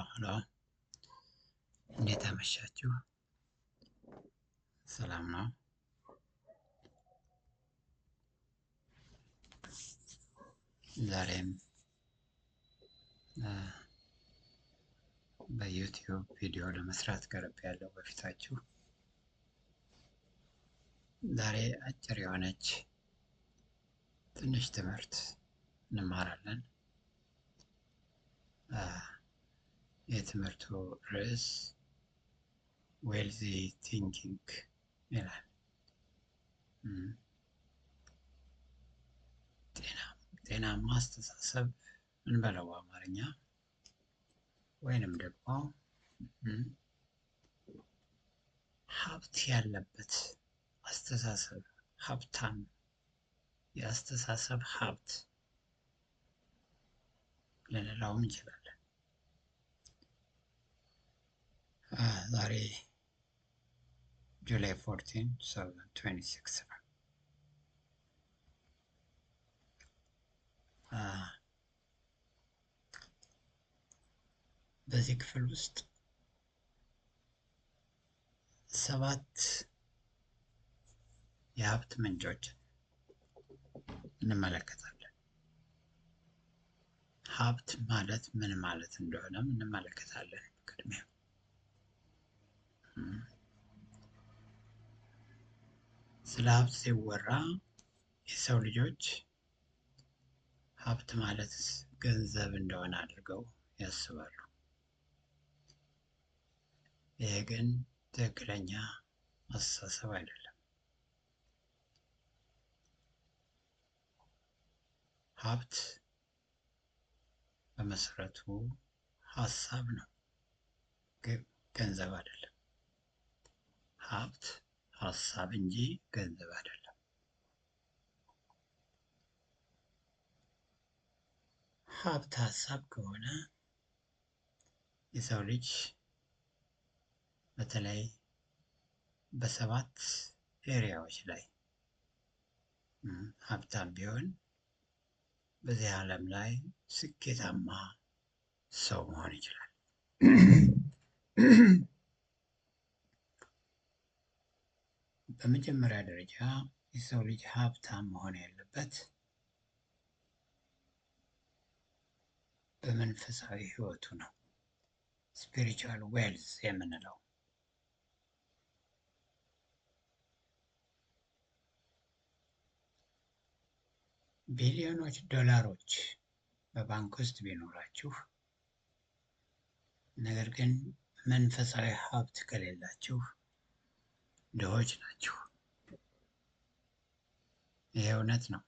ሄሎ እንዴት አመሻችሁ? ሰላም ነው? ዛሬም በዩቲዩብ ቪዲዮ ለመስራት ቀርቤያለሁ በፊታችሁ። ዛሬ አጭር የሆነች ትንሽ ትምህርት እንማራለን። የትምህርቱ ርዕስ ዌልዚ ቲንኪንግ ይላል። ጤናማ አስተሳሰብ እንበለው በአማርኛ፣ ወይንም ደግሞ ሀብት ያለበት አስተሳሰብ፣ ሀብታም የአስተሳሰብ ሀብት ልንለውም እንችላለን። ዛሬ ጁላይ 14 2026 ነው። በዚህ ክፍል ውስጥ 7 የሀብት ምንጮችን እንመለከታለን። ሀብት ማለት ምን ማለት እንደሆነም እንመለከታለን። ቅድሚያ ስለ ሀብት ሲወራ የሰው ልጆች ሀብት ማለት ገንዘብ እንደሆነ አድርገው ያስባሉ። ይሄ ግን ትክክለኛ አስተሳሰብ አይደለም። ሀብት በመሰረቱ ሀሳብ ነው፣ ገንዘብ አይደለም። ሀብት ሀሳብ እንጂ ገንዘብ አይደለም። ሀብት ሀሳብ ከሆነ የሰው ልጅ በተለይ በ7 ኤሪያዎች ላይ ሀብታም ቢሆን በዚህ ዓለም ላይ ስኬታማ ሰው መሆን ይችላል። በመጀመሪያ ደረጃ የሰው ልጅ ሀብታም መሆን ያለበት በመንፈሳዊ ህይወቱ ነው። ስፒሪቹዋል ዌልዝ የምንለው ቢሊዮኖች ዶላሮች በባንክ ውስጥ ቢኖራችሁ ነገር ግን መንፈሳዊ ሀብት ከሌላችሁ ድሆች ናችሁ። ይሄ እውነት ነው።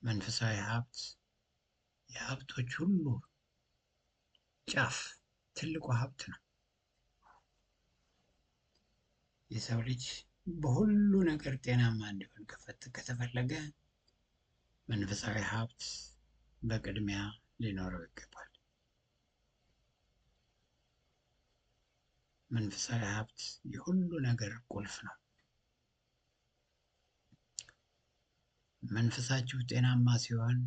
መንፈሳዊ ሀብት የሀብቶች ሁሉ ጫፍ ትልቁ ሀብት ነው። የሰው ልጅ በሁሉ ነገር ጤናማ እንዲሆን ከተፈለገ መንፈሳዊ ሀብት በቅድሚያ ሊኖረው ይገባል። መንፈሳዊ ሀብት የሁሉ ነገር ቁልፍ ነው። መንፈሳችሁ ጤናማ ሲሆን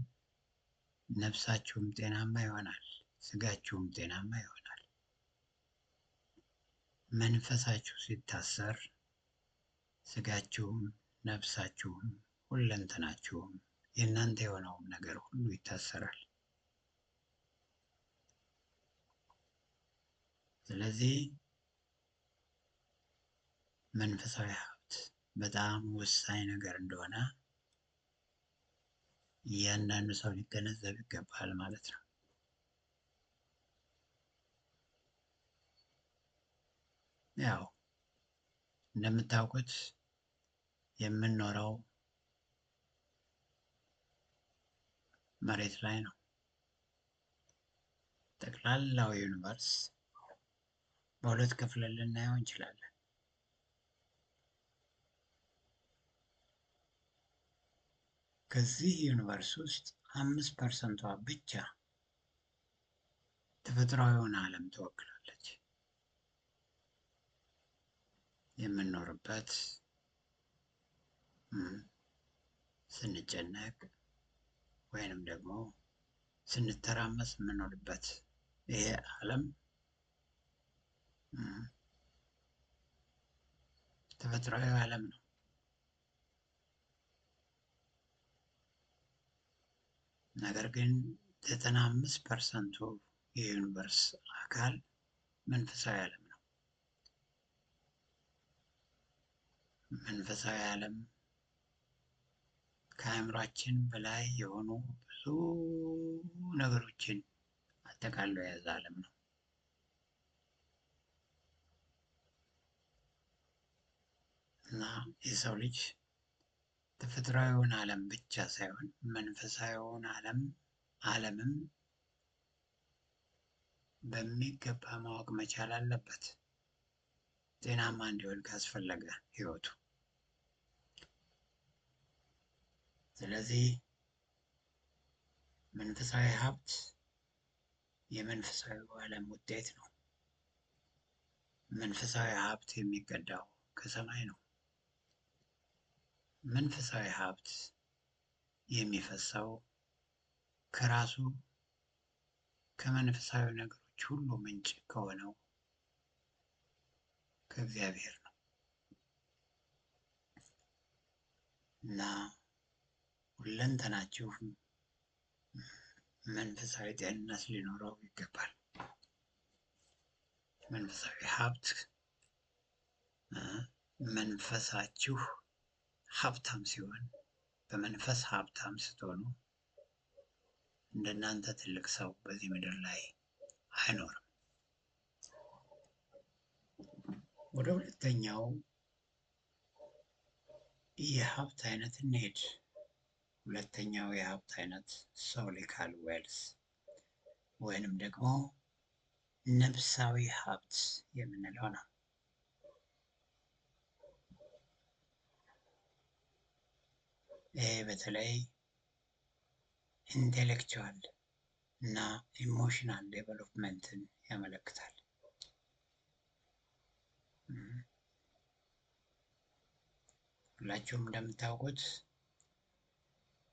ነፍሳችሁም ጤናማ ይሆናል፣ ስጋችሁም ጤናማ ይሆናል። መንፈሳችሁ ሲታሰር ስጋችሁም ነፍሳችሁም ሁለንተናችሁም የእናንተ የሆነውም ነገር ሁሉ ይታሰራል። ስለዚህ መንፈሳዊ ሀብት በጣም ወሳኝ ነገር እንደሆነ እያንዳንዱ ሰው ሊገነዘብ ይገባል ማለት ነው። ያው እንደምታውቁት የምንኖረው መሬት ላይ ነው። ጠቅላላው ዩኒቨርስ በሁለት ከፍለን ልናየው እንችላለን። ከዚህ ዩኒቨርስ ውስጥ 5% ብቻ ተፈጥሯዊውን ዓለም ትወክላለች። የምንኖርበት፣ ስንጨነቅ ወይንም ደግሞ ስንተራመስ የምንኖርበት ይሄ ዓለም ተፈጥሯዊ ዓለም ነው። ነገር ግን 95% የዩኒቨርስ አካል መንፈሳዊ ዓለም ነው። መንፈሳዊ ዓለም ከአእምሯችን በላይ የሆኑ ብዙ ነገሮችን አጠቃሎ የያዘ ዓለም ነው። እና የሰው ልጅ ተፈጥሯዊውን ዓለም ብቻ ሳይሆን መንፈሳዊውን ዓለምም በሚገባ ማወቅ መቻል አለበት፣ ጤናማ እንዲሆን ካስፈለገ ህይወቱ። ስለዚህ መንፈሳዊ ሀብት የመንፈሳዊ ዓለም ውጤት ነው። መንፈሳዊ ሀብት የሚቀዳው ከሰማይ ነው። መንፈሳዊ ሀብት የሚፈሰው ከራሱ ከመንፈሳዊ ነገሮች ሁሉ ምንጭ ከሆነው ከእግዚአብሔር ነው እና ሁለንተናችሁ መንፈሳዊ ጤንነት ሊኖረው ይገባል። መንፈሳዊ ሀብት መንፈሳችሁ ሀብታም ሲሆን፣ በመንፈስ ሀብታም ስትሆኑ እንደናንተ ትልቅ ሰው በዚህ ምድር ላይ አይኖርም። ወደ ሁለተኛው የሀብት አይነት እንሄድ። ሁለተኛው የሀብት አይነት ሶሊካል ዌልስ ወይንም ደግሞ ነፍሳዊ ሀብት የምንለው ነው። ይህ በተለይ ኢንቴሌክቹዋል እና ኢሞሽናል ዴቨሎፕመንትን ያመለክታል። ሁላችሁም እንደምታውቁት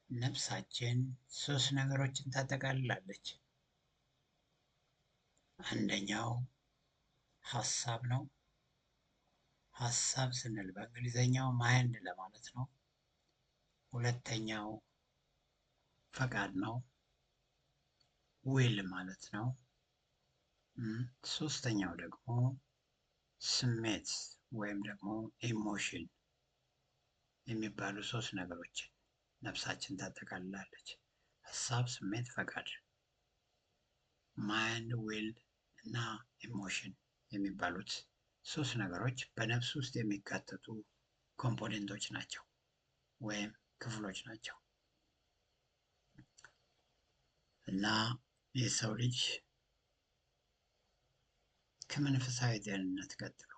ነፍሳችን 3 ነገሮችን ታጠቃልላለች። አንደኛው ሀሳብ ነው። ሀሳብ ስንል በእንግሊዘኛው ማይንድ ለማለት ነው። ሁለተኛው ፈቃድ ነው፣ ዊል ማለት ነው። ሶስተኛው ደግሞ ስሜት ወይም ደግሞ ኢሞሽን የሚባሉ 3 ነገሮችን ነፍሳችን ታጠቃልላለች። ሀሳብ፣ ስሜት፣ ፈቃድ፣ ማይንድ፣ ዊል እና ኢሞሽን የሚባሉት 3 ነገሮች በነፍስ ውስጥ የሚካተቱ ኮምፖኔንቶች ናቸው ወይም ክፍሎች ናቸው። እና የሰው ልጅ ከመንፈሳዊ ጤንነት ቀጥሎ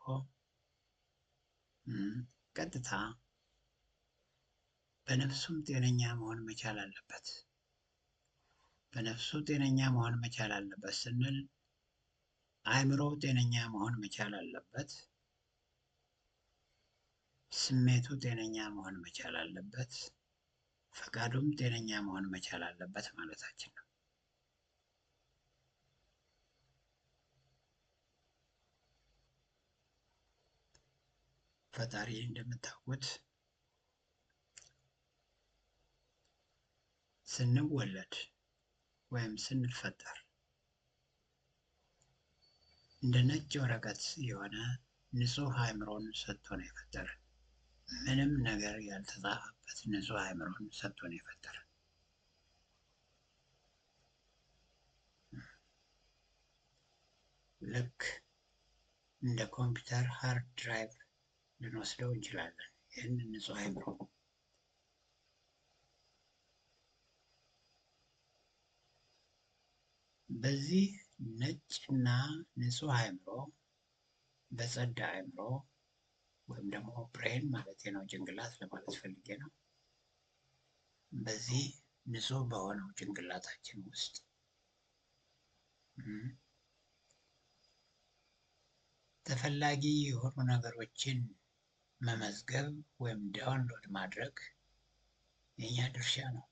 ቀጥታ በነፍሱም ጤነኛ መሆን መቻል አለበት። በነፍሱ ጤነኛ መሆን መቻል አለበት ስንል አእምሮው ጤነኛ መሆን መቻል አለበት፣ ስሜቱ ጤነኛ መሆን መቻል አለበት፣ ፈቃዱም ጤነኛ መሆን መቻል አለበት ማለታችን ነው። ፈጣሪ እንደምታውቁት ስንወለድ ወይም ስንፈጠር እንደ ነጭ ወረቀት የሆነ ንጹህ አእምሮን ሰጥቶ ነው የፈጠረን። ምንም ነገር ያልተጻፈበት ንጹህ አእምሮን ሰጥቶ ነው የፈጠረን። ልክ እንደ ኮምፒውተር ሃርድ ድራይቭ ልንወስደው እንችላለን ይህንን ንጹህ አእምሮ። በዚህ ነጭና ንጹህ አእምሮ፣ በጸዳ አእምሮ ወይም ደግሞ ብሬን ማለት ነው፣ ጭንቅላት ለማለት ፈልጌ ነው። በዚህ ንጹህ በሆነው ጭንቅላታችን ውስጥ ተፈላጊ የሆኑ ነገሮችን መመዝገብ ወይም ዳውንሎድ ማድረግ የኛ ድርሻ ነው።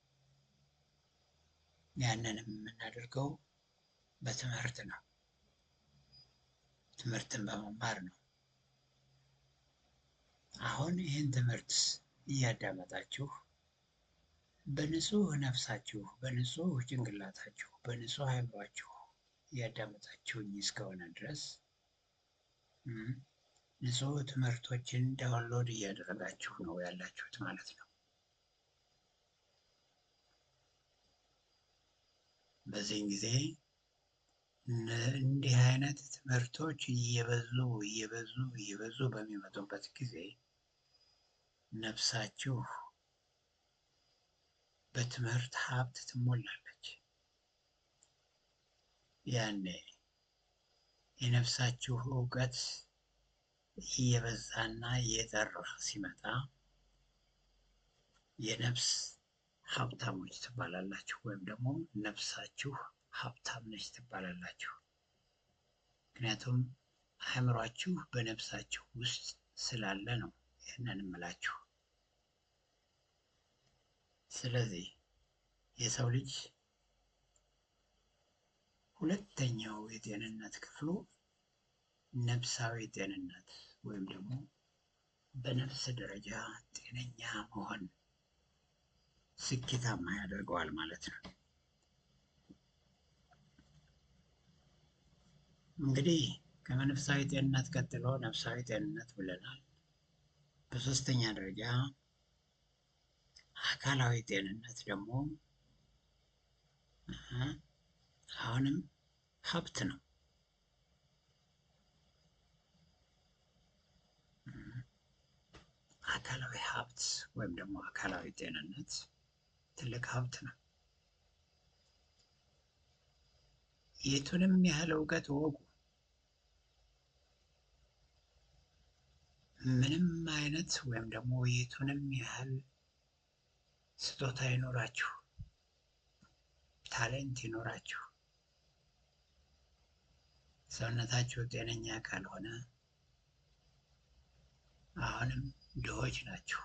ያንንም የምናደርገው በትምህርት ነው። ትምህርትን በመማር ነው። አሁን ይህን ትምህርት እያዳመጣችሁ በንጹህ ነፍሳችሁ፣ በንጹህ ጭንቅላታችሁ፣ በንጹህ አእምሯችሁ እያዳመጣችሁኝ እስከሆነ ድረስ ንጹህ ትምህርቶችን ዳውንሎድ እያደረጋችሁ ነው ያላችሁት ማለት ነው። በዚህን ጊዜ እንዲህ አይነት ትምህርቶች እየበዙ በሚመጡበት ጊዜ ነፍሳችሁ በትምህርት ሀብት ትሞላለች። ያኔ የነፍሳችሁ እውቀት እየበዛና እየጠራ ሲመጣ የነፍስ ሀብታሞች ትባላላችሁ፣ ወይም ደግሞ ነፍሳችሁ ሀብታም ነች ትባላላችሁ። ምክንያቱም አእምሯችሁ በነፍሳችሁ ውስጥ ስላለ ነው ይህንን እምላችሁ። ስለዚህ የሰው ልጅ ሁለተኛው የጤንነት ክፍሉ ነፍሳዊ ጤንነት ወይም ደግሞ በነፍስ ደረጃ ጤነኛ መሆን ስኬታማ ያደርገዋል ማለት ነው። እንግዲህ ከመንፈሳዊ ጤንነት ቀጥሎ ነፍሳዊ ጤንነት ብለናል። በሶስተኛ ደረጃ አካላዊ ጤንነት ደግሞ አሁንም ሀብት ነው። አካላዊ ሀብት ወይም ደግሞ አካላዊ ጤንነት ትልቅ ሀብት ነው። የቱንም ያህል እውቀት ወቁ፣ ምንም አይነት ወይም ደግሞ የቱንም ያህል ስጦታ ይኖራችሁ፣ ታሌንት ይኖራችሁ፣ ሰውነታችሁ ጤነኛ ካልሆነ አሁንም ድሆች ናችሁ።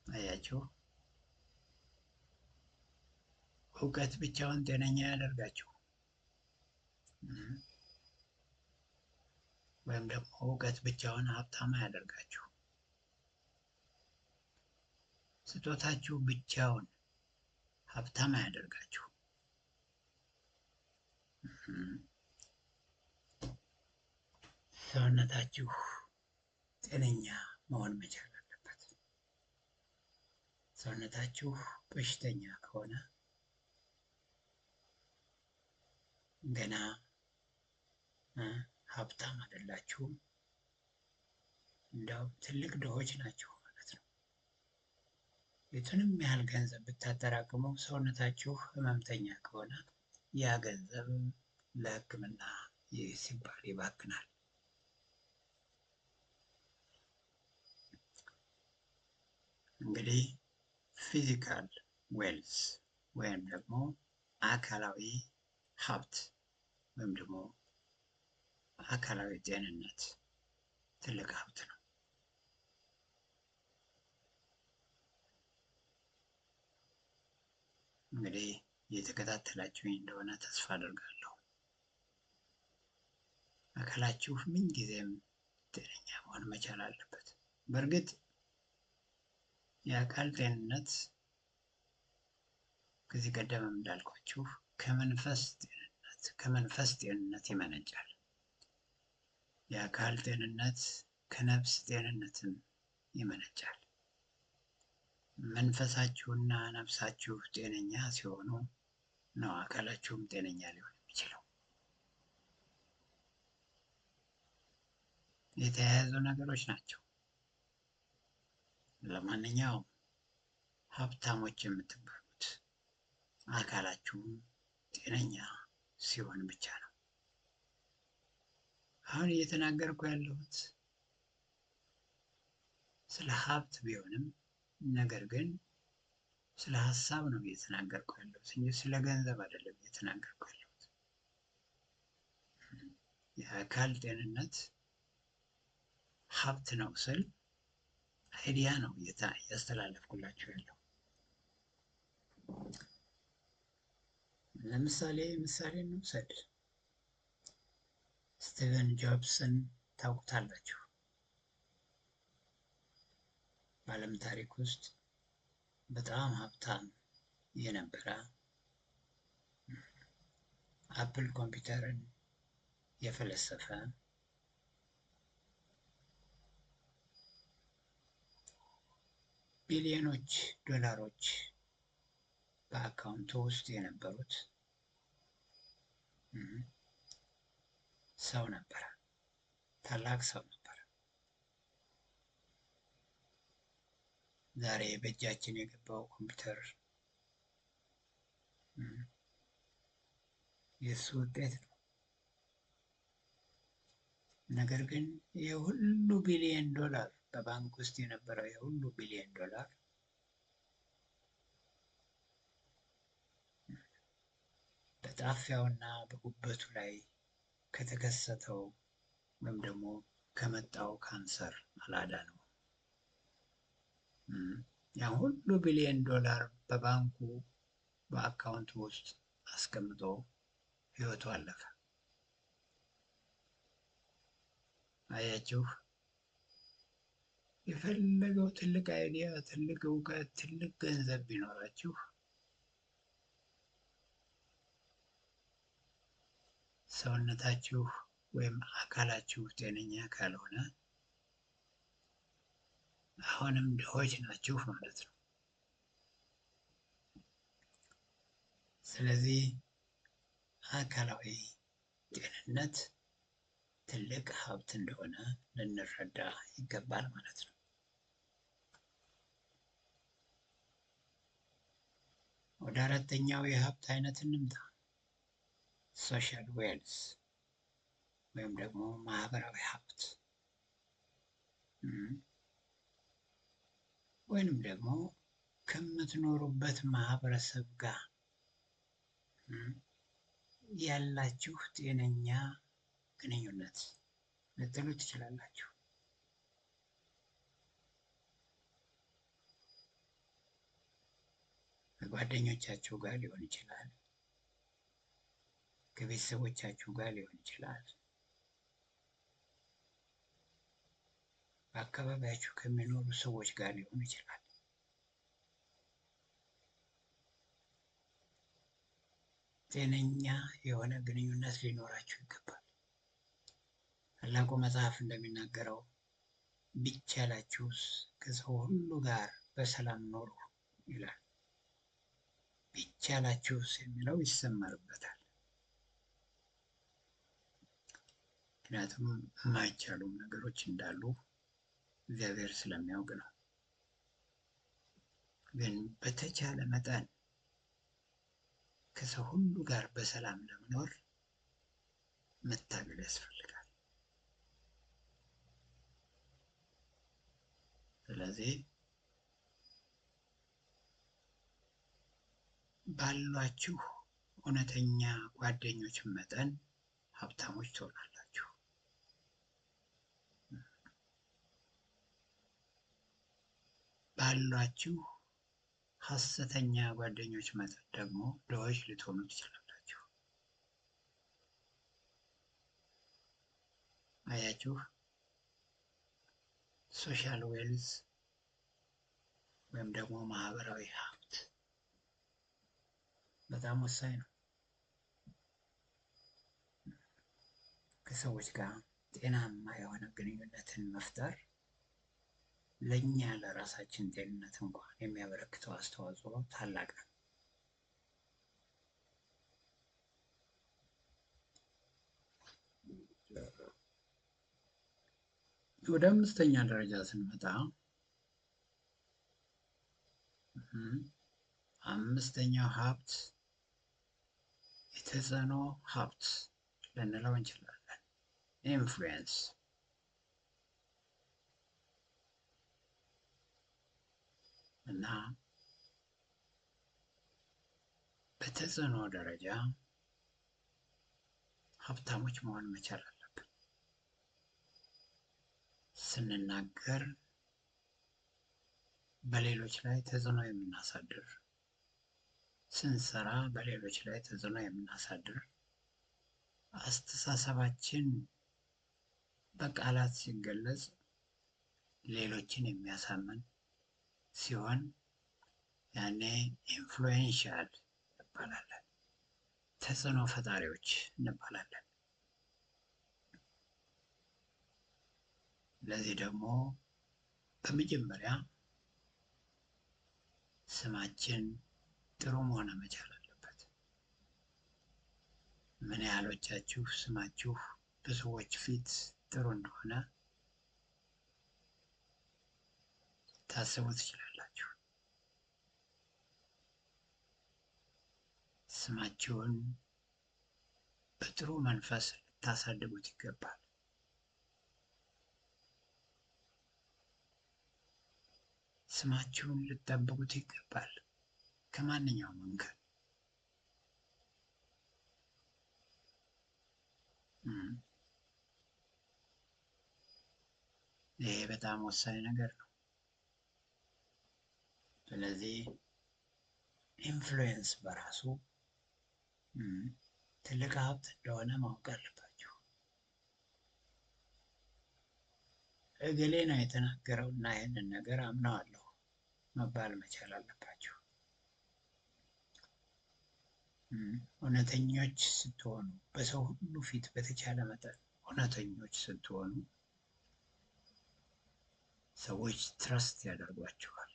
አያችሁ፣ እውቀት ብቻውን ጤነኛ ያደርጋችሁ ወይም ደግሞ እውቀት ብቻውን ሀብታም ያደርጋችሁ። ስጦታችሁ ብቻውን ሀብታም ያደርጋችሁ። ሰውነታችሁ ጤነኛ መሆን መቻል አለበት። ሰውነታችሁ በሽተኛ ከሆነ ገና ሀብታም አይደላችሁም፣ እንደውም ትልቅ ድሆች ናችሁ ማለት ነው። የቱንም ያህል ገንዘብ ብታጠራቅሙ ሰውነታችሁ ህመምተኛ ከሆነ ያ ገንዘብ ለሕክምና ሲባል ይባክናል። እንግዲህ ፊዚካል ዌልዝ ወይም ደግሞ አካላዊ ሀብት ወይም ደግሞ አካላዊ ጤንነት ትልቅ ሀብት ነው። እንግዲህ እየተከታተላችሁኝ እንደሆነ ተስፋ አደርጋለሁ። አካላችሁ ምን ጊዜም ጤነኛ መሆን መቻል አለበት። በእርግጥ የአካል ጤንነት ከዚህ ቀደም እንዳልኳችሁ ከመንፈስ ጤንነት ይመነጫል። የአካል ጤንነት ከነፍስ ጤንነትም ይመነጫል። መንፈሳችሁና ነፍሳችሁ ጤነኛ ሲሆኑ ነው አካላችሁም ጤነኛ ሊሆን የሚችለው። የተያያዙ ነገሮች ናቸው። ለማንኛውም ሀብታሞች የምትባሉት አካላችሁም ጤነኛ ሲሆን ብቻ ነው። አሁን እየተናገርኩ ያለሁት ስለ ሀብት ቢሆንም ነገር ግን ስለ ሀሳብ ነው እየተናገርኩ ያለሁት እንጂ ስለ ገንዘብ አይደለም እየተናገርኩ ያለሁት። የአካል ጤንነት ሀብት ነው ስል አይዲያ ነው እያስተላለፍኩላችሁ ያለው። ለምሳሌ እንውሰድ። ስቲቨን ጆብስን ታውቁታላችሁ። በዓለም ታሪክ ውስጥ በጣም ሀብታም የነበረ አፕል ኮምፒውተርን የፈለሰፈ ቢሊዮኖች ዶላሮች በአካውንቱ ውስጥ የነበሩት ሰው ነበረ። ታላቅ ሰው ነበረ። ዛሬ በእጃችን የገባው ኮምፒውተር የእሱ ውጤት ነው። ነገር ግን የሁሉ ቢሊዮን ዶላር በባንክ ውስጥ የነበረው የሁሉ ቢሊዮን ዶላር በጣፊያውና በጉበቱ ላይ ከተከሰተው ወይም ደግሞ ከመጣው ካንሰር አላዳነው። ያ ሁሉ ቢሊዮን ዶላር በባንኩ በአካውንቱ ውስጥ አስቀምጦ ህይወቱ አለፈ። አያችሁ፣ የፈለገው ትልቅ አይዲያ፣ ትልቅ እውቀት፣ ትልቅ ገንዘብ ቢኖራችሁ ሰውነታችሁ ወይም አካላችሁ ጤነኛ ካልሆነ አሁንም ድሆች ናችሁ ማለት ነው። ስለዚህ አካላዊ ጤንነት ትልቅ ሀብት እንደሆነ ልንረዳ ይገባል ማለት ነው። ወደ አራተኛው የሀብት አይነት እንምጣ። ሶሻል ዌልዝ ወይም ደግሞ ማህበራዊ ሀብት ወይንም ደግሞ ከምትኖሩበት ማህበረሰብ ጋር ያላችሁ ጤነኛ ግንኙነት ልትሉ ትችላላችሁ። ከጓደኞቻችሁ ጋር ሊሆን ይችላል፣ ከቤተሰቦቻችሁ ጋር ሊሆን ይችላል፣ በአካባቢያችሁ ከሚኖሩ ሰዎች ጋር ሊሆን ይችላል። ጤነኛ የሆነ ግንኙነት ሊኖራችሁ ይገባል። ታላቁ መጽሐፍ እንደሚናገረው ቢቻላችሁስ ከሰው ሁሉ ጋር በሰላም ኖሩ ይላል። ቢቻላችሁስ የሚለው ይሰመርበታል። ምክንያቱም የማይቻሉ ነገሮች እንዳሉ እግዚአብሔር ስለሚያውቅ ነው። ግን በተቻለ መጠን ከሰው ሁሉ ጋር በሰላም ለመኖር መታገል ያስፈልጋል። ስለዚህ ባሏችሁ እውነተኛ ጓደኞች መጠን ሀብታሞች ትሆናላችሁ። ባሏችሁ ሐሰተኛ ጓደኞች መጠን ደግሞ ድሆች ልትሆኑ ትችላላችሁ። አያችሁ፣ ሶሻል ዌልዝ ወይም ደግሞ ማህበራዊ ሀብት በጣም ወሳኝ ነው። ከሰዎች ጋር ጤናማ የሆነ ግንኙነትን መፍጠር ለኛ ለራሳችን ጤንነት እንኳን የሚያበረክተው አስተዋጽኦ ታላቅ ነው። ወደ አምስተኛ ደረጃ ስንመጣ አምስተኛው ሀብት የተጽዕኖ ሀብት ልንለው እንችላለን። ኢንፍሉዌንስ እና በተጽዕኖ ደረጃ ሀብታሞች መሆን መቻል አለብን። ስንናገር በሌሎች ላይ ተጽዕኖ የምናሳድር፣ ስንሰራ በሌሎች ላይ ተጽዕኖ የምናሳድር፣ አስተሳሰባችን በቃላት ሲገለጽ ሌሎችን የሚያሳምን ሲሆን ያኔ ኢንፍሉዌንሻል እንባላለን፣ ተጽዕኖ ፈጣሪዎች እንባላለን። ለዚህ ደግሞ በመጀመሪያ ስማችን ጥሩ መሆን መቻል አለበት። ምን ያህሎቻችሁ ስማችሁ በሰዎች ፊት ጥሩ እንደሆነ ታስቡ ትችላላችሁ? ስማችሁን በጥሩ መንፈስ ልታሳድጉት ይገባል። ስማችሁን ልትጠብቁት ይገባል ከማንኛውም እንከን። ይሄ በጣም ወሳኝ ነገር ነው። ስለዚህ ኢንፍሉዌንስ በራሱ ትልቅ ሀብት እንደሆነ ማወቅ አለባችሁ። እገሌ ነው የተናገረው እና ይህንን ነገር አምነዋለሁ መባል መቻል አለባችሁ። እውነተኞች ስትሆኑ፣ በሰው ሁሉ ፊት በተቻለ መጠን እውነተኞች ስትሆኑ ሰዎች ትረስት ያደርጓችኋል፣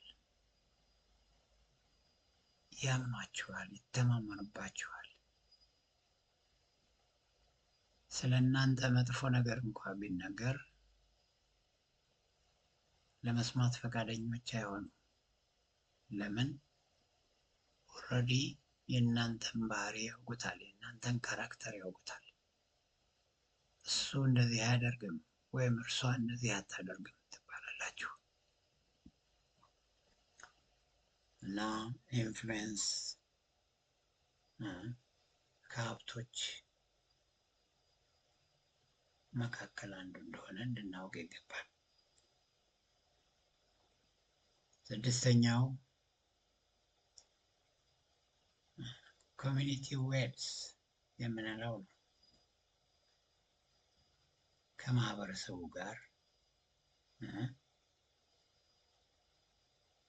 ያምኗችኋል፣ ይተማመኑባችኋል። ስለ እናንተ መጥፎ ነገር እንኳን ቢነገር ለመስማት ፈቃደኞች አይሆኑም። ለምን? ኦልሬዲ የእናንተን ባህሪ ያውቁታል፣ የእናንተን ካራክተር ያውቁታል። እሱ እንደዚህ አያደርግም ወይም እርሷ እንደዚህ አታደርግም ትባላላችሁ። እና ኢንፍሉዌንስ ከሀብቶች መካከል አንዱ እንደሆነ እንድናውቅ ይገባል። ስድስተኛው ኮሚኒቲ ዌልስ የምንለው ነው። ከማህበረሰቡ ጋር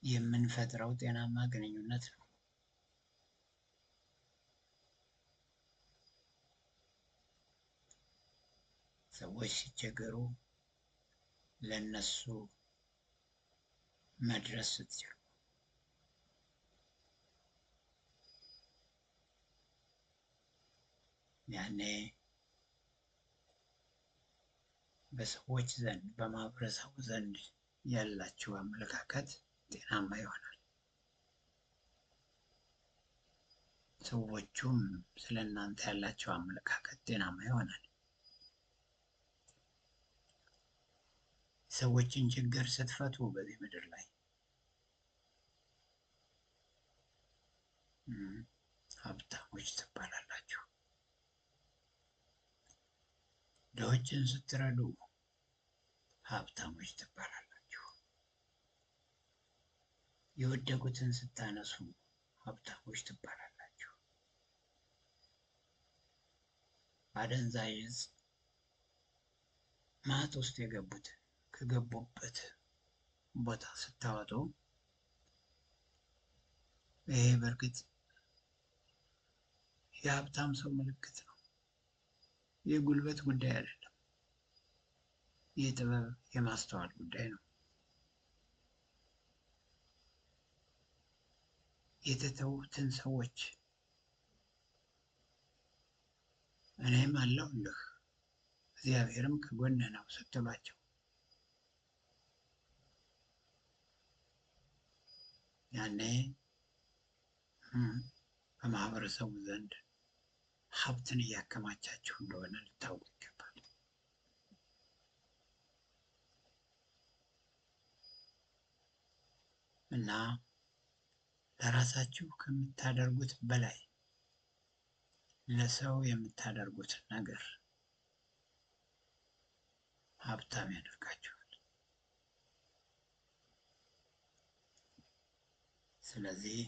የምንፈጥረው ጤናማ ግንኙነት ነው። ሰዎች ሲቸገሩ ለነሱ መድረስ ስትችሉ፣ ያኔ በሰዎች ዘንድ በማህበረሰቡ ዘንድ ያላችሁ አመለካከት ጤናማ ይሆናል። ሰዎቹም ስለ እናንተ ያላቸው አመለካከት ጤናማ ይሆናል። ሰዎችን ችግር ስትፈቱ በዚህ ምድር ላይ ሀብታሞች ትባላላችሁ። ድሆችን ስትረዱ ሀብታሞች ትባላላችሁ። የወደቁትን ስታነሱ ሀብታሞች ትባላላችሁ። አደንዛዥ ዕፅ ማጥ ውስጥ የገቡትን ከገቡበት ቦታ ስታወጡ፣ ይሄ በእርግጥ የሀብታም ሰው ምልክት ነው። የጉልበት ጉዳይ አይደለም። የጥበብ የማስተዋል ጉዳይ ነው። የተተዉትን ሰዎች እኔም አለሁልህ እግዚአብሔርም ከጎንህ ነው ስትሏቸው ያኔ በማህበረሰቡ ዘንድ ሀብትን እያከማቻችሁ እንደሆነ ልታውቁ ይገባል። እና ለራሳችሁ ከምታደርጉት በላይ ለሰው የምታደርጉት ነገር ሀብታም ያደርጋችኋል። ስለዚህ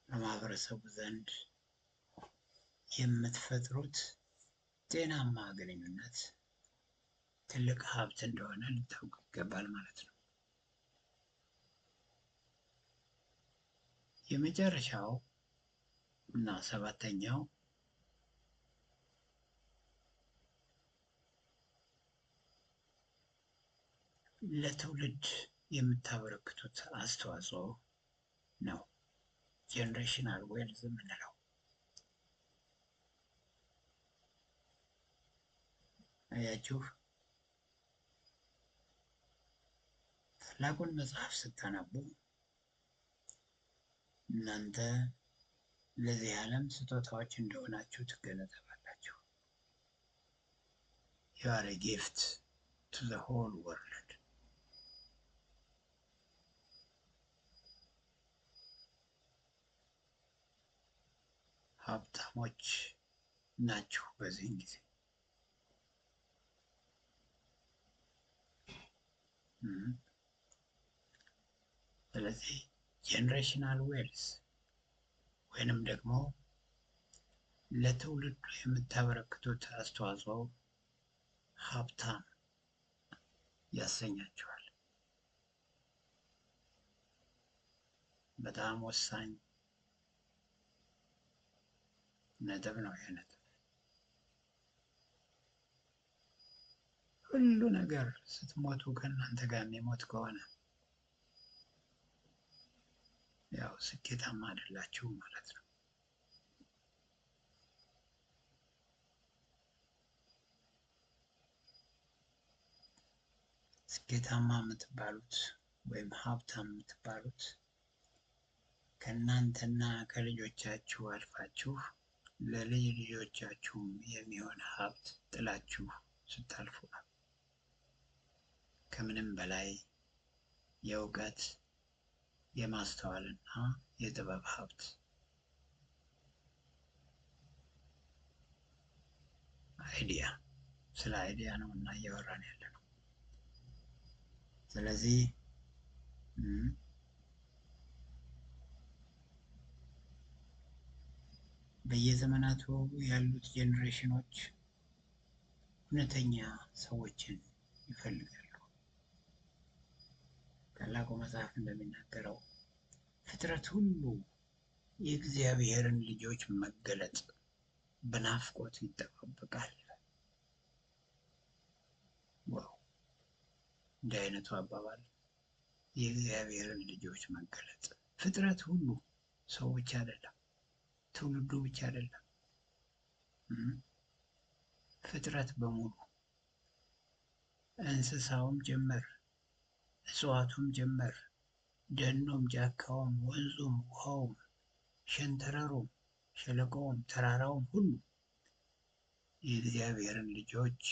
በማህበረሰቡ ዘንድ የምትፈጥሩት ጤናማ ግንኙነት ትልቅ ሀብት እንደሆነ ልታውቁ ይገባል ማለት ነው። የመጨረሻው እና ሰባተኛው ለትውልድ የምታበረክቱት አስተዋጽኦ ነው። ጄኔሬሽናል ዌልዝ የምንለው አያችሁ። ታላቁን መጽሐፍ ስታነቡ እናንተ ለዚህ ዓለም ስጦታዎች እንደሆናችሁ ትገነዘባላችሁ። You are a gift to the whole world. ሀብታሞች ናችሁ በዚህን ጊዜ። ስለዚህ ጄኔሬሽናል ዌልዝ ወይንም ደግሞ ለትውልዱ የምታበረክቱት አስተዋጽኦ ሀብታም ያሰኛችኋል። በጣም ወሳኝ ነጥብ ነው ይሄ ነጥብ። ሁሉ ነገር ስትሞቱ ከእናንተ ጋር የሚሞት ከሆነ ያው ስኬታማ አይደላችሁም ማለት ነው። ስኬታማ የምትባሉት ወይም ሀብታም የምትባሉት ከእናንተና ከልጆቻችሁ አልፋችሁ ለልጅ ልጆቻችሁም የሚሆን ሀብት ጥላችሁ ስታልፉ ነው። ከምንም በላይ የእውቀት የማስተዋልና የጥበብ ሀብት አይዲያ፣ ስለ አይዲያ ነው እና እያወራን ያለ ነው። ስለዚህ በየዘመናቱ ያሉት ጄኔሬሽኖች እውነተኛ ሰዎችን ይፈልጋሉ። ታላቁ መጽሐፍ እንደሚናገረው ፍጥረት ሁሉ የእግዚአብሔርን ልጆች መገለጥ በናፍቆት ይጠባበቃል። ዋው! እንዲህ አይነቱ አባባል የእግዚአብሔርን ልጆች መገለጥ፣ ፍጥረት ሁሉ ሰው ብቻ አይደለም፣ ትውልዱ ብቻ አይደለም፣ ፍጥረት በሙሉ እንስሳውም ጭምር፣ እጽዋቱም ጭምር፣ ደኑም፣ ጫካውም፣ ወንዙም፣ ውሃውም፣ ሸንተረሩም፣ ሸለቆውም፣ ተራራውም ሁሉ የእግዚአብሔርን ልጆች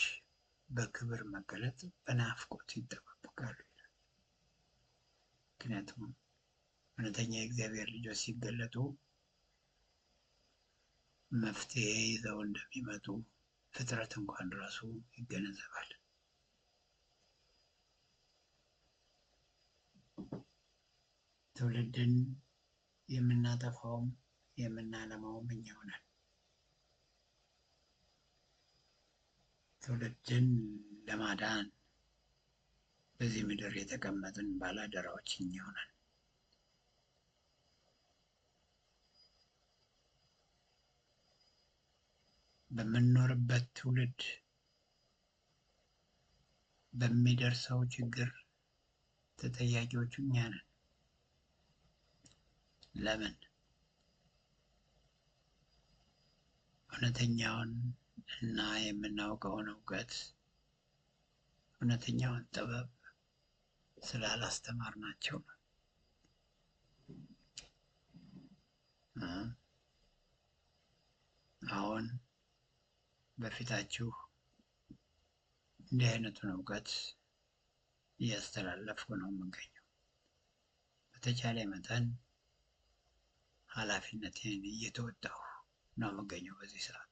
በክብር መገለጥ በናፍቆት ይጠባበቃሉ ይላል። ምክንያቱም እውነተኛ የእግዚአብሔር ልጆች ሲገለጡ መፍትሄ ይዘው እንደሚመጡ ፍጥረት እንኳን ራሱ ይገነዘባል። ትውልድን የምናጠፋውም የምናለማውም እኛው ነን። ትውልድን ለማዳን በዚህ ምድር የተቀመጥን ባላደራዎች እኛው ነን። በምንኖርበት ትውልድ በሚደርሰው ችግር ተጠያቂዎቹ እኛ ነን። ለምን? እውነተኛውን እና የምናውቀውን እውቀት፣ እውነተኛውን ጥበብ ስላላስተማርናቸው ነው። አሁን በፊታችሁ እንዲህ አይነቱን እውቀት እያስተላለፍኩ ነው የምገኘው። በተቻለ መጠን ኃላፊነቴን እየተወጣሁ ነው የምገኘው በዚህ ሰዓት።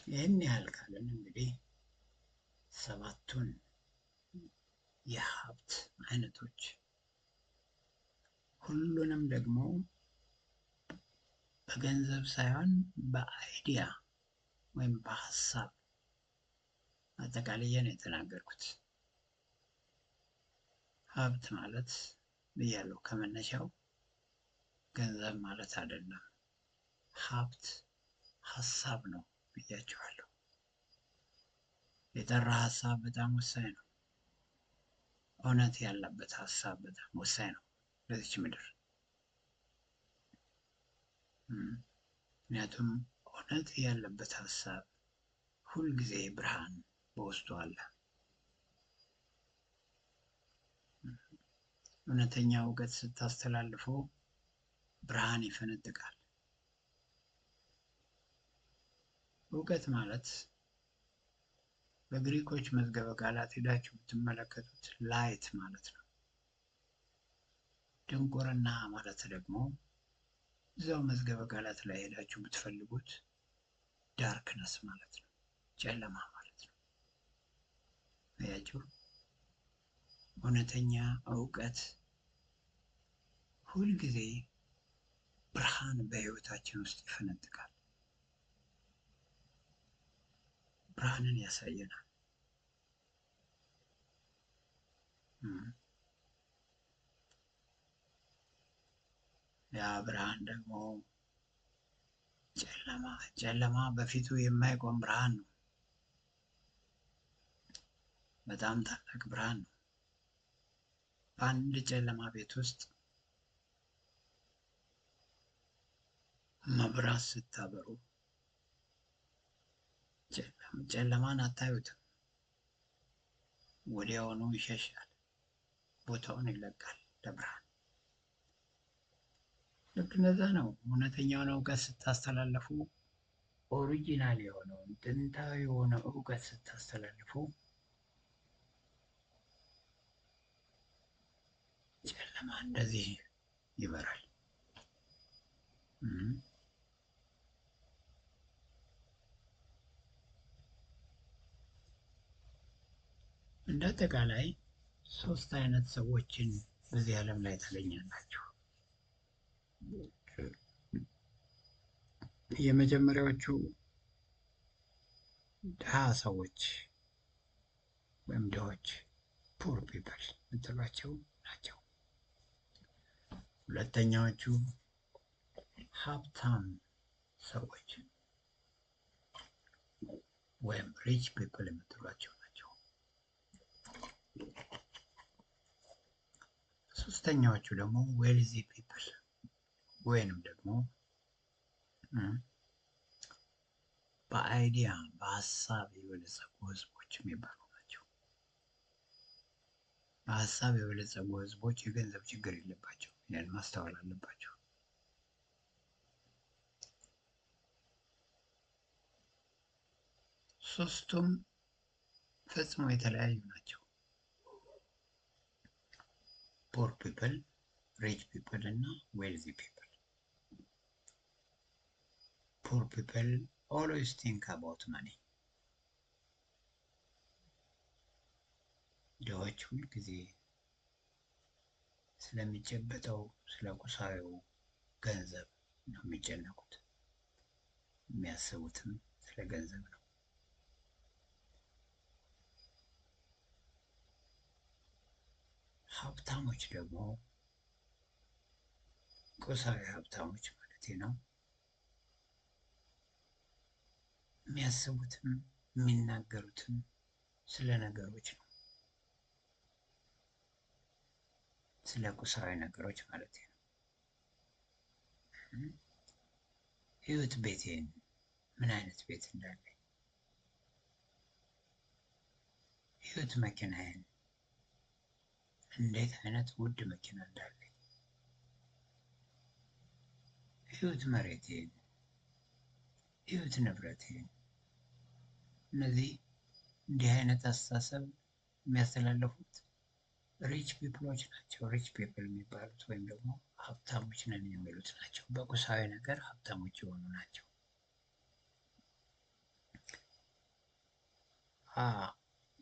ይህን ያህል ካለን እንግዲህ ሰባቱን የሀብት አይነቶች ሁሉንም ደግሞ በገንዘብ ሳይሆን በአይዲያ ወይም በሀሳብ አጠቃልዬ ነው የተናገርኩት። ሀብት ማለት ብያለሁ ከመነሻው ገንዘብ ማለት አይደለም። ሀብት ሀሳብ ነው ብያቸዋለሁ። የጠራ ሀሳብ በጣም ወሳኝ ነው። እውነት ያለበት ሀሳብ በጣም ወሳኝ ነው ለዚች ምድር። ምክንያቱም እውነት ያለበት ሀሳብ ሁልጊዜ ብርሃን በውስጡ አለ። እውነተኛ እውቀት ስታስተላልፉ ብርሃን ይፈነጥቃል። እውቀት ማለት በግሪኮች መዝገበ ቃላት ሄዳችሁ ብትመለከቱት ላይት ማለት ነው። ድንቁርና ማለት ደግሞ እዛው መዝገበ ቃላት ላይ ሄዳችሁ ብትፈልጉት ዳርክነስ ማለት ነው፣ ጨለማ ማለት ነው። አያችሁ፣ እውነተኛ እውቀት ሁልጊዜ ብርሃን በህይወታችን ውስጥ ይፈነጥቃል፣ ብርሃንን ያሳየናል። ያ ብርሃን ደግሞ ጨለማ በፊቱ የማይቆም ብርሃን ነው። በጣም ታላቅ ብርሃን ነው። በአንድ ጨለማ ቤት ውስጥ መብራት ስታበሩ ጨለማን አታዩትም፣ ወዲያውኑ ይሸሻል፣ ቦታውን ይለቃል ለብርሃን። ልክ እንደዛ ነው። እውነተኛውን እውቀት ስታስተላልፉ፣ ኦሪጂናል የሆነውን ጥንታዊ የሆነ እውቀት ስታስተላልፉ ጨለማ እንደዚህ ይበራል። እንደ አጠቃላይ ሶስት አይነት ሰዎችን በዚህ ዓለም ላይ ታገኛላችሁ። የመጀመሪያዎቹ ድሃ ሰዎች ወይም ድሆች ፑር ፒፕል የምትሏቸው ናቸው። ሁለተኛዎቹ ሀብታም ሰዎች ወይም ሪች ፒፕል የምትሏቸው ናቸው። ሶስተኛዎቹ ደግሞ ዌልዚ ፒፕል ወይንም ደግሞ በአይዲያ በሀሳብ የበለጸጉ ህዝቦች የሚባሉ ናቸው። በሀሳብ የበለጸጉ ህዝቦች የገንዘብ ችግር የለባቸው። ያን ማስተዋል አለባቸው። ሶስቱም ፈጽሞ የተለያዩ ናቸው። ፖር ፒፕል፣ ሪች ፒፕል እና ዌልዚ ፒፕል። ፖር ፒፕል always think about money። ድሆች ሁልጊዜ ስለሚጨበጠው ስለ ቁሳዊው ገንዘብ ነው የሚጨነቁት። የሚያስቡትም ስለ ገንዘብ ነው። ሀብታሞች ደግሞ ቁሳዊ ሀብታሞች ማለት ነው የሚያስቡትም የሚናገሩትም ስለ ነገሮች ነው፣ ስለ ቁሳዊ ነገሮች ማለት ነው። ህይወት ቤቴን ምን አይነት ቤት እንዳለኝ፣ ህይወት መኪናዬን እንዴት አይነት ውድ መኪና እንዳለኝ፣ ህይወት መሬቴን፣ ህይወት ንብረቴን እነዚህ እንዲህ አይነት አስተሳሰብ የሚያስተላልፉት ሪች ፒፕሎች ናቸው። ሪች ፒፕል የሚባሉት ወይም ደግሞ ሀብታሞች ነን የሚሉት ናቸው። በቁሳዊ ነገር ሀብታሞች የሆኑ ናቸው።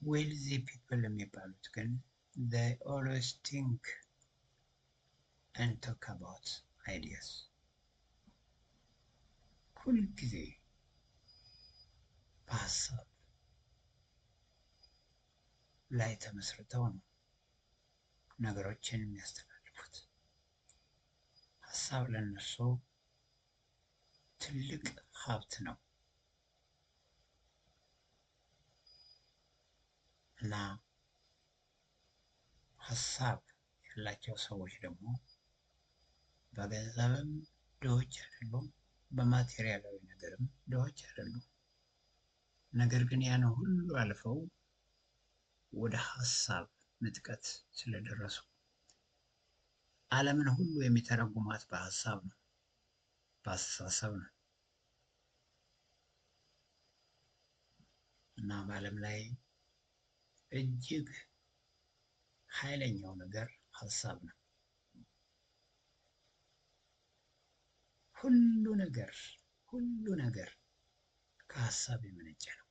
ዌልዚ ፒፕል የሚባሉት ግን they always think and talk about ideas ሁልጊዜ በሀሳብ ላይ ተመስርተው ነው ነገሮችን የሚያስተላልፉት። ሀሳብ ለነሱ ትልቅ ሀብት ነው እና ሀሳብ ያላቸው ሰዎች ደግሞ በገንዘብም ድሆች አይደሉም፣ በማቴሪያላዊ ነገርም ድሆች አይደሉም። ነገር ግን ያን ሁሉ አልፈው ወደ ሀሳብ ምጥቀት ስለደረሱ ዓለምን ሁሉ የሚተረጉማት በሀሳብ ነው፣ በአስተሳሰብ ነው እና በዓለም ላይ እጅግ ኃይለኛው ነገር ሀሳብ ነው። ሁሉ ነገር ከሀሳብ የመነጨ ነው።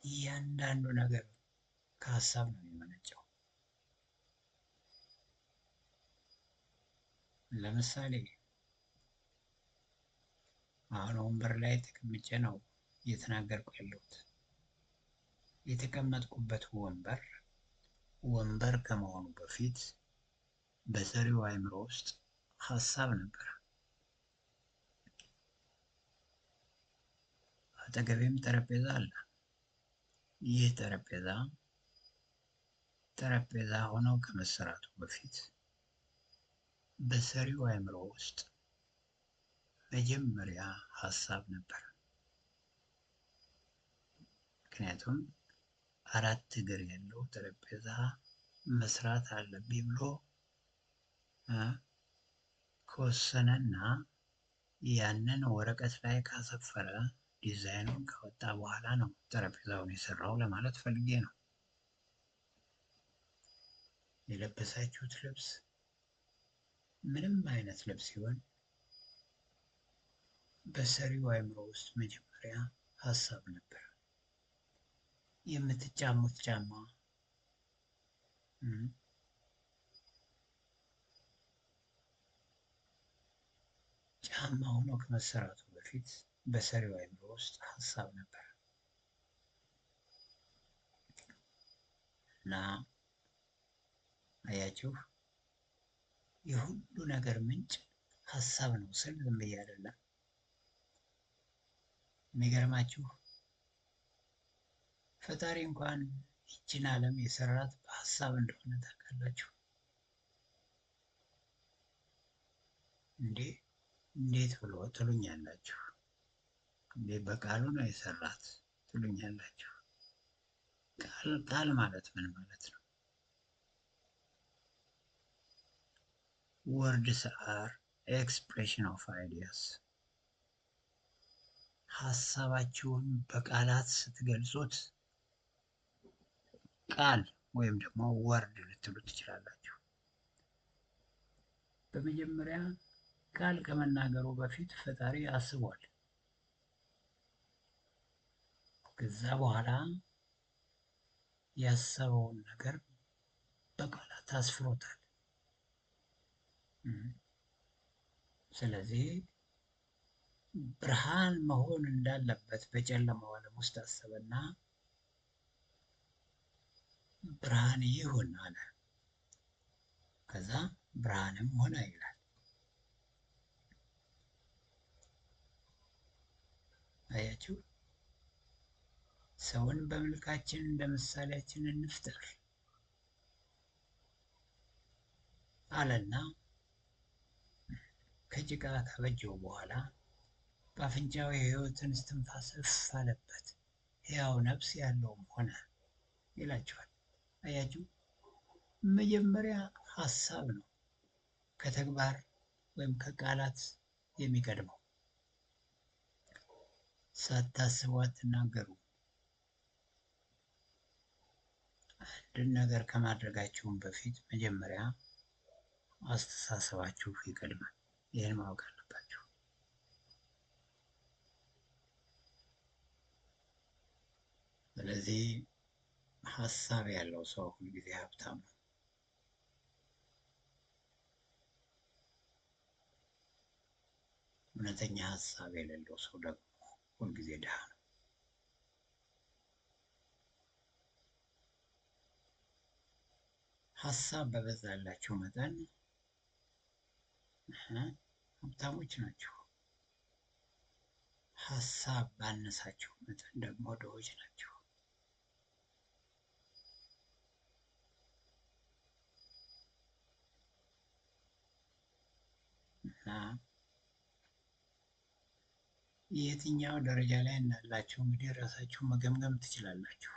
እያንዳንዱ ነገር ከሀሳብ ነው የሚመነጨው። ለምሳሌ አሁን ወንበር ላይ ተቀምጬ ነው እየተናገርኩ ያለሁት። የተቀመጥኩበት ወንበር ከመሆኑ በፊት በሰሪው አእምሮ ውስጥ ሀሳብ ነበር። አጠገቤም ጠረጴዛ አለ። ይህ ጠረጴዛ ሆኖ ከመሰራቱ በፊት በሰሪው አእምሮ ውስጥ መጀመሪያ ሀሳብ ነበር። ምክንያቱም 4 እግር ያለው ጠረጴዛ መስራት አለብኝ ብሎ ከወሰነና ያንን ወረቀት ላይ ካሰፈረ ዲዛይኑን ካወጣ በኋላ ነው ጠረጴዛውን የሰራው ለማለት ፈልጌ ነው። የለበሳችሁት ልብስ ምንም አይነት ልብስ ሲሆን በሰሪው አእምሮ ውስጥ መጀመሪያ ሀሳብ ነበር። የምትጫሙት ጫማ ሆኖ ከመሰራቱ በፊት በሰሪው አእምሮ ውስጥ ሀሳብ ነበር እና አያችሁ፣ የሁሉ ነገር ምንጭ ሀሳብ ነው ስል ዝም ብዬ አይደለም። የሚገርማችሁ ፈጣሪ እንኳን ይችን ዓለም የሰራት በሀሳብ እንደሆነ ታውቃላችሁ። እንዴት ብሎ ትሉኛላችሁ? በቃሉ ነው የሰራት ትሉኛላችሁ? ቃል ማለት ምን ማለት ነው? words are expression of ideas። ሀሳባችሁን በቃላት ስትገልጹት ቃል ወይም ደግሞ ወርድ ልትሉ ትችላላችሁ። በመጀመሪያ ቃል ከመናገሩ በፊት ፈጣሪ አስቧል። ከዛ በኋላ ያሰበውን ነገር በቃላት አስፍሮታል። ስለዚህ ብርሃን መሆን እንዳለበት በጨለማው ዓለም ውስጥ አሰበና ብርሃን ይሁን አለ። ከዛ ብርሃንም ሆነ ይላል። አያችሁ፣ ሰውን በመልካችን እንደ ምሳሌያችን እንፍጠር አለና ከጭቃ ካበጀው በኋላ በአፍንጫው የሕይወትን እስትንፋስ እፍ አለበት፣ ሕያው ነፍስ ያለውም ሆነ ይላችኋል። አያችሁ፣ መጀመሪያ ሀሳብ ነው ከተግባር ወይም ከቃላት የሚቀድመው። ሳታስቡ አትናገሩ። አንድን ነገር ከማድረጋችሁም በፊት መጀመሪያ አስተሳሰባችሁ ይቀድማል። ይህን ማወቅ አለባችሁ። ስለዚህ ሀሳብ ያለው ሰው ሁልጊዜ ሀብታም ነው። እውነተኛ ሀሳብ የሌለው ሰው ደግሞ ሁልጊዜ ድሃ ነው። ሀሳብ በበዛላችሁ መጠን ሀብታሞች ናቸው። ሀሳብ ባነሳችሁ መጠን ደግሞ ድሆች ናቸው። እና የትኛው ደረጃ ላይ እንዳላችሁ እንግዲህ ራሳችሁ መገምገም ትችላላችሁ።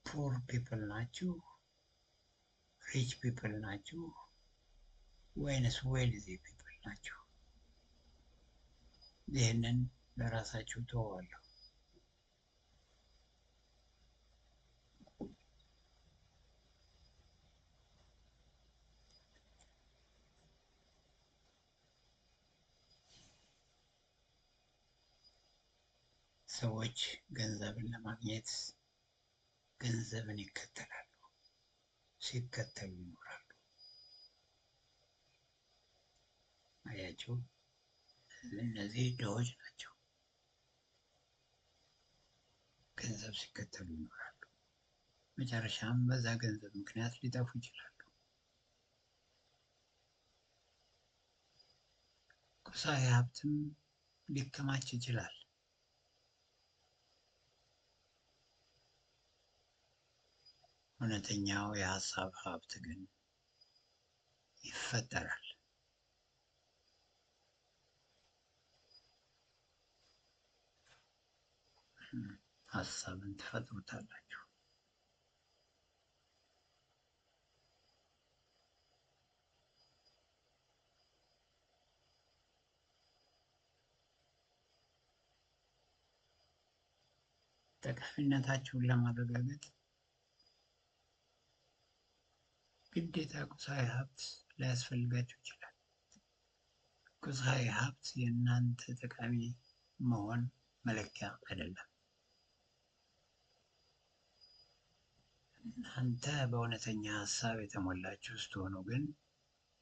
ፑር ፒፕል ናችሁ? ሪች ፒፕል ናችሁ? ወይንስ ዌልዚ ፒፕል ናችሁ? ይህንን ለራሳችሁ ተወዋለሁ። ሰዎች ገንዘብን ለማግኘት ገንዘብን ይከተላሉ፣ ሲከተሉ ይኖራሉ። አያችሁ፣ እነዚህ ድሆች ናቸው። ገንዘብ ሲከተሉ ይኖራሉ። መጨረሻም በዛ ገንዘብ ምክንያት ሊጠፉ ይችላሉ። ቁሳዊ ሀብትም ሊከማች ይችላል። እውነተኛው የሀሳብ ሀብት ግን ይፈጠራል። ሀሳብን ትፈጥሩታላችሁ። ጠቃሚነታችሁን ለማረጋገጥ ግዴታ ቁሳዊ ሀብት ሊያስፈልጋችሁ ይችላል። ቁሳዊ ሀብት የእናንተ ጠቃሚ መሆን መለኪያ አይደለም። እናንተ በእውነተኛ ሀሳብ የተሞላችሁ ስትሆኑ ግን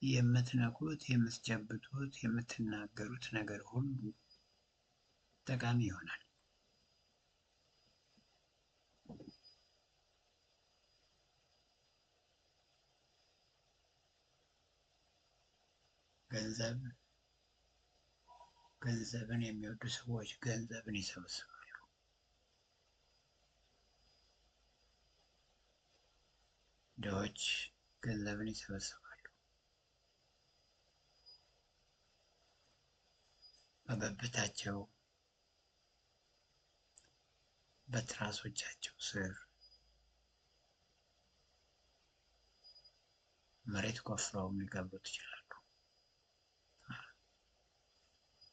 የምትነኩት፣ የምትጨብጡት፣ የምትናገሩት ነገር ሁሉ ጠቃሚ ይሆናል። ገንዘብን የሚወዱ ሰዎች ገንዘብን ይሰበስባሉ። ድሆች ገንዘብን ይሰበስባሉ። በብብታቸው በትራሶቻቸው ስር መሬት ቆፍረው ሊቀብሩት ይችላሉ።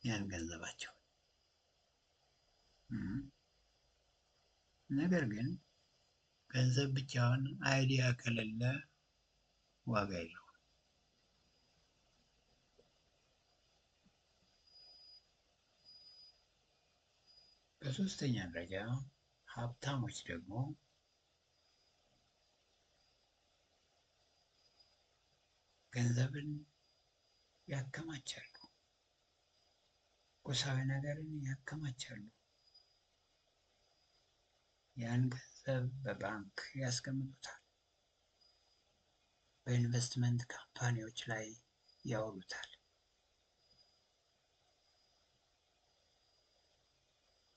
ያን ገንዘባቸው። ነገር ግን ገንዘብ ብቻውን አይዲያ ከሌለ ዋጋ የለውም። በሶስተኛ ደረጃ ሀብታሞች ደግሞ ገንዘብን ያከማቻሉ፣ ቁሳዊ ነገርን ያከማቻሉ። ያን ገንዘብ በባንክ ያስቀምጡታል፣ በኢንቨስትመንት ካምፓኒዎች ላይ ያውሉታል።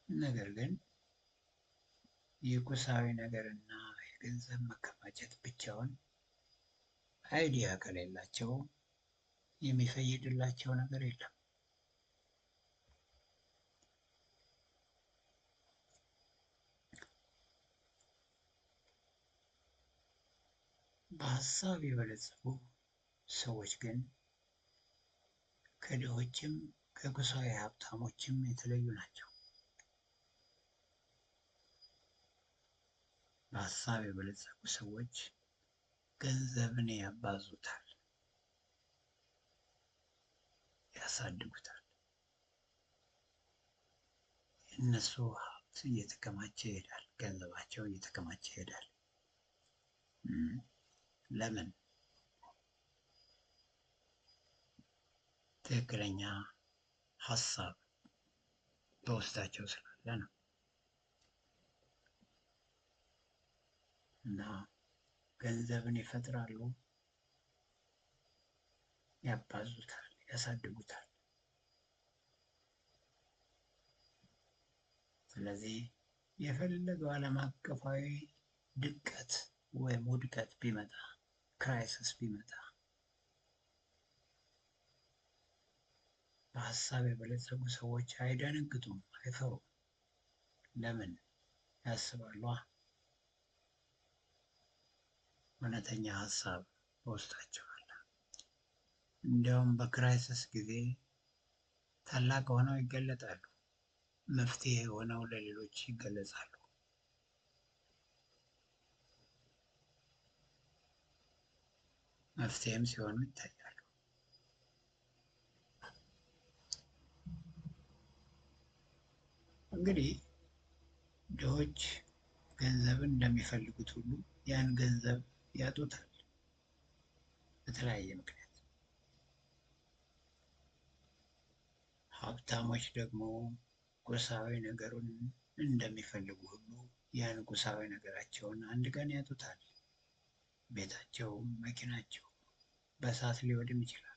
ነገር ግን የቁሳዊ ነገርና የገንዘብ መከማቸት ብቻውን አይዲያ ከሌላቸው የሚፈይድላቸው ነገር የለም። በሀሳብ የበለጸጉ ሰዎች ግን ከድሆችም ከቁሳዊ ሀብታሞችም የተለዩ ናቸው። በሀሳብ የበለጸጉ ሰዎች ገንዘብን ያባዙታል፣ ያሳድጉታል። የእነሱ ሀብት እየተከማቸ ይሄዳል፣ ገንዘባቸው እየተከማቸ ይሄዳል። ለምን? ትክክለኛ ሀሳብ በውስጣቸው ስላለ ነው። እና ገንዘብን ይፈጥራሉ፣ ያባዙታል፣ ያሳድጉታል። ስለዚህ የፈለገው ዓለም አቀፋዊ ድቀት ወይም ውድቀት ቢመጣ፣ ክራይሲስ ቢመጣ በሀሳብ የበለጸጉ ሰዎች አይደነግጡም፣ አይፈሩም። ለምን? ያስባሉ። እውነተኛ ሀሳብ በውስጣቸው አለ። እንዲያውም በክራይሲስ ጊዜ ታላቅ ሆነው ይገለጣሉ፣ መፍትሄ ሆነው ለሌሎች ይገለጻሉ። መፍትሄም ሲሆኑ ይታያሉ። እንግዲህ ድሆች ገንዘብን እንደሚፈልጉት ሁሉ ያን ገንዘብ ያጡታል በተለያየ ምክንያት። ሀብታሞች ደግሞ ቁሳዊ ነገሩን እንደሚፈልጉ ሁሉ ያን ቁሳዊ ነገራቸውን አንድ ቀን ያጡታል። ቤታቸው፣ መኪናቸው በእሳት ሊወድም ይችላል።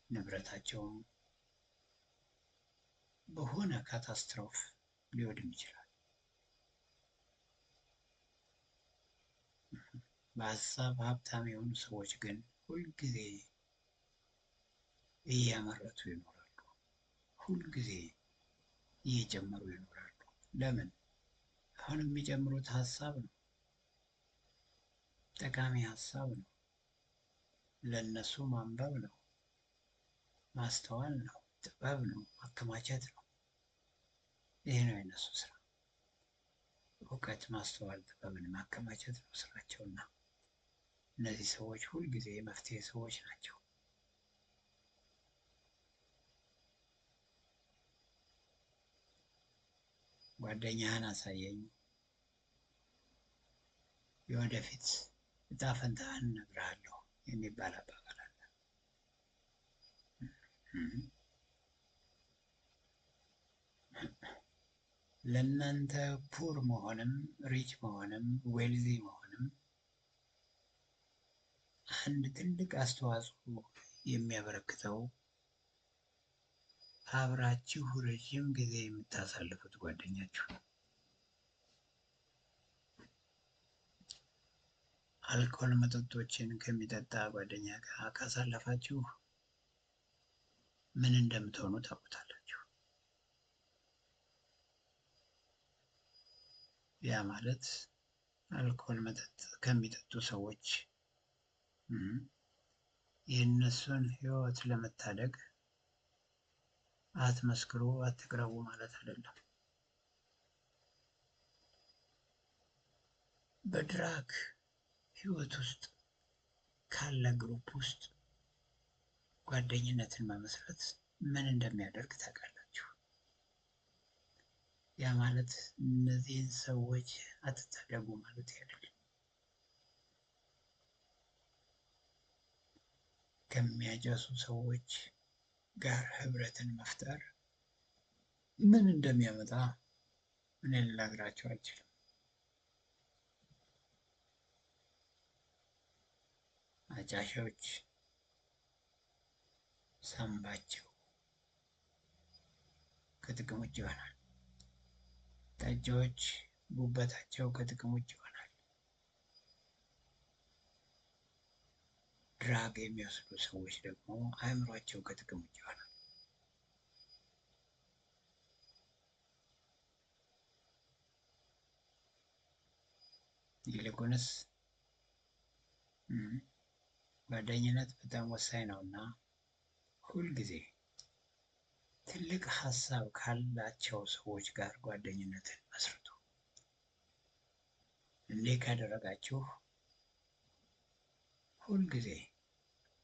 ንብረታቸውም በሆነ ካታስትሮፍ ሊወድም ይችላል። በሀሳብ ሀብታም የሆኑ ሰዎች ግን ሁልጊዜ እያመረቱ ይኖራሉ፣ ሁልጊዜ እየጨመሩ ይኖራሉ። ለምን? አሁን የሚጨምሩት ሀሳብ ነው፣ ጠቃሚ ሀሳብ ነው። ለእነሱ ማንበብ ነው፣ ማስተዋል ነው፣ ጥበብ ነው፣ ማከማቸት ነው። ይሄ ነው የነሱ ስራ። እውቀት፣ ማስተዋል፣ ጥበብን ማከማቸት ነው ስራቸውና እነዚህ ሰዎች ሁልጊዜ የመፍትሄ ሰዎች ናቸው። ጓደኛህን አሳየኝ፣ የወደፊት እጣ ፈንታህን እነግርሃለሁ የሚባል አባባል አለ። ለእናንተ ፑር መሆንም ሪች መሆንም ዌልዚ መሆንም አንድ ትልቅ አስተዋጽኦ የሚያበረክተው አብራችሁ ረዥም ጊዜ የምታሳልፉት ጓደኛችሁ። አልኮል መጠጦችን ከሚጠጣ ጓደኛ ጋር ካሳለፋችሁ ምን እንደምትሆኑ ታውቁታላችሁ። ያ ማለት አልኮል መጠጥ ከሚጠጡ ሰዎች የእነሱን ሕይወት ለመታደግ አትመስክሩ፣ አትቅረቡ ማለት አይደለም። በድራግ ሕይወት ውስጥ ካለ ግሩፕ ውስጥ ጓደኝነትን መመስረት ምን እንደሚያደርግ ታውቃላችሁ። ያ ማለት እነዚህን ሰዎች አትታደጉ ማለት አይደለም። ከሚያጨሱ ሰዎች ጋር ህብረትን መፍጠር ምን እንደሚያመጣ እኔ ልነግራችሁ አልችልም። አጫሾች ሳምባቸው ከጥቅም ውጭ ይሆናል። ጠጪዎች ጉበታቸው ከጥቅም ውጭ ይሆናል። ድራግ የሚወስዱ ሰዎች ደግሞ አእምሯቸው ከጥቅም ውጭ ይሆናል። ይልቁንስ ጓደኝነት በጣም ወሳኝ ነውና ሁልጊዜ ትልቅ ሀሳብ ካላቸው ሰዎች ጋር ጓደኝነትን መስርቱ። እንዲህ ካደረጋችሁ ሁልጊዜ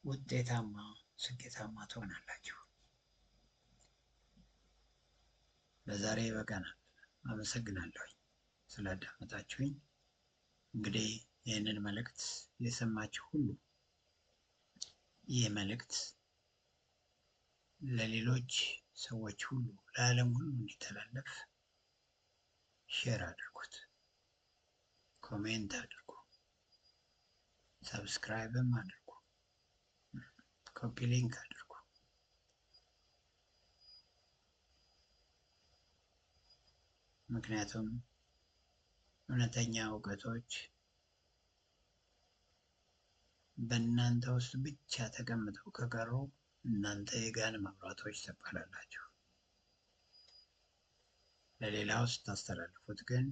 ውጤታማ ስኬታማ ትሆናላችሁ። ለዛሬ ይበቃናል። አመሰግናለሁኝ ስላዳመጣችሁኝ። እንግዲህ ይህንን መልእክት የሰማችሁ ሁሉ ይህ መልእክት ለሌሎች ሰዎች ሁሉ ለዓለም ሁሉ እንዲተላለፍ ሼር አድርጉት፣ ኮሜንት አድርጉ፣ ሰብስክራይብም አድርጉ፣ ኮፒ ሊንክ አድርጉ። ምክንያቱም እውነተኛ እውቀቶች በእናንተ ውስጥ ብቻ ተቀምጠው ከቀሩ እናንተ የጋን መብራቶች ትባላላችሁ። ለሌላው ስታስተላልፉት ግን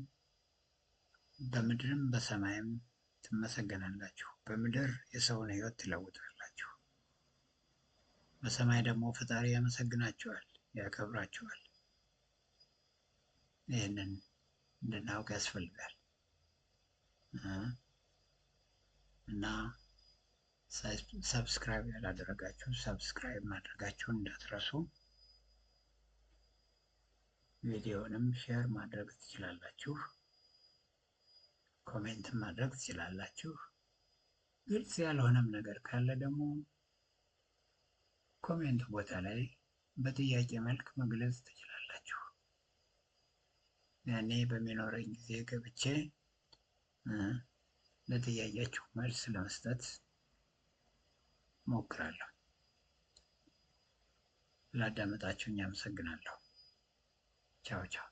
በምድርም በሰማይም ትመሰገናላችሁ። በምድር የሰውን ሕይወት ትለውጣላችሁ፣ በሰማይ ደግሞ ፈጣሪ ያመሰግናችኋል፣ ያከብራችኋል። ይህንን እንድናውቅ ያስፈልጋል እና ሰብስክራይብ ያላደረጋችሁ ሰብስክራይብ ማድረጋችሁን እንዳትረሱ። ቪዲዮንም ሼር ማድረግ ትችላላችሁ፣ ኮሜንት ማድረግ ትችላላችሁ። ግልጽ ያልሆነም ነገር ካለ ደግሞ ኮሜንት ቦታ ላይ በጥያቄ መልክ መግለጽ ትችላላችሁ። ያኔ በሚኖረኝ ጊዜ ገብቼ ለጥያቄያችሁ መልስ ለመስጠት ሞክራለሁ። ላዳመጣችሁኝ አመሰግናለሁ። ቻው ቻው።